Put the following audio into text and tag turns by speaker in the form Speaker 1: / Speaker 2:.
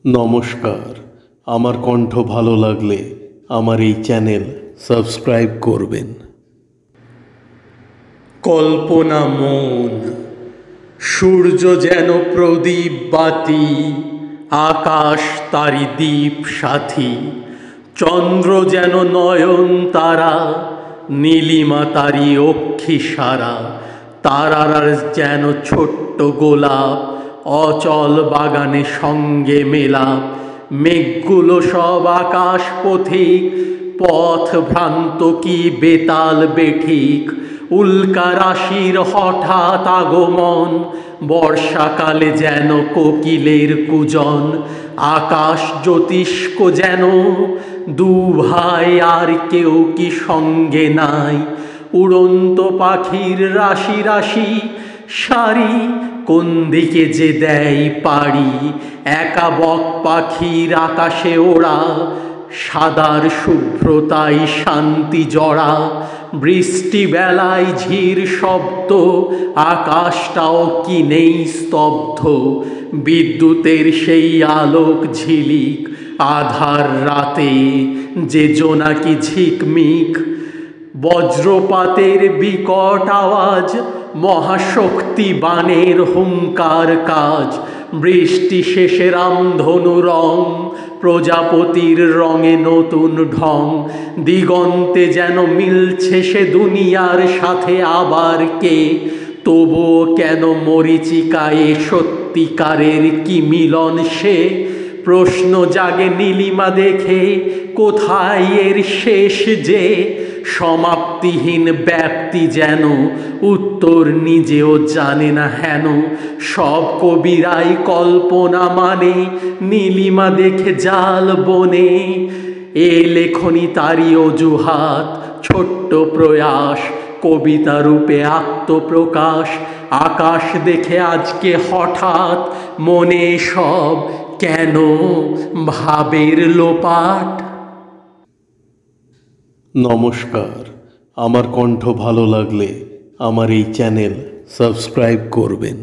Speaker 1: নমস্কার। আমার কণ্ঠ ভালো লাগলে আমার এই চ্যানেল সাবস্ক্রাইব করবেন।
Speaker 2: কল্পনা মন, সূর্য যেন প্রদীপ বাতি, আকাশ তারি দ্বীপ সাথী, চন্দ্র যেন নয়ন তারা, নীলিমা তারি অক্ষি সারা, তারার যেন ছোট্ট গোলাপ, অচল বাগানে সঙ্গে মেলাপ, মেঘগুলো সব আকাশ পথিক, পথ ভ্রান্ত কি বেতাল বেঠিক, উল্কা রাশির হঠাৎ আগমন, বর্ষাকালে যেন কোকিলের কুজন, আকাশ জ্যোতিষ্ক যেন দু ভাই আর কেউ কি সঙ্গে নাই, উড়ন্ত পাখির রাশি রাশি সারি, কোন দিকে যে দেয় পাড়ি, একা বক পাখির আকাশে ওড়া, সাদার শুভ্রতাই শান্তি জড়া, বৃষ্টি বেলায় ঝির শব্দ, আকাশটাও কি নেই স্তব্ধ, বিদ্যুতের সেই আলোক ঝিলিক, আধার রাতে যে জোনাকি ঝিকমিক, বজ্রপাতের বিকট আওয়াজ, মহাশক্তি বাণের হুঙ্কার কাজ, বৃষ্টি শেষে রামধনু রং, প্রজাপতির রঙে নতুন ঢং, দিগন্তে যেন মিলছে সে দুনিয়ার সাথে আবার কে, তবুও কেন মরীচিকায় সত্যিকারের কি মিলন সে, প্রশ্ন জাগে নীলিমা দেখে, কোথায় এর শেষ যে, সমাপ্তিহীন ব্যাপ্তি যেন, উত্তর নিজেও জানে না হেন, সব কবিরাই কল্পনা মানে, নীলিমা দেখে জাল বনে, এ লেখনী তারই অজুহাত, ছোট্ট প্রয়াস, কবিতা রূপে আত্মপ্রকাশ, আকাশ দেখে আজকে হঠাৎ মনে সব কেন ভাবের লোপাট।
Speaker 1: নমস্কার। আমার কণ্ঠ ভালো লাগলে আমার এই চ্যানেল সাবস্ক্রাইব করবেন।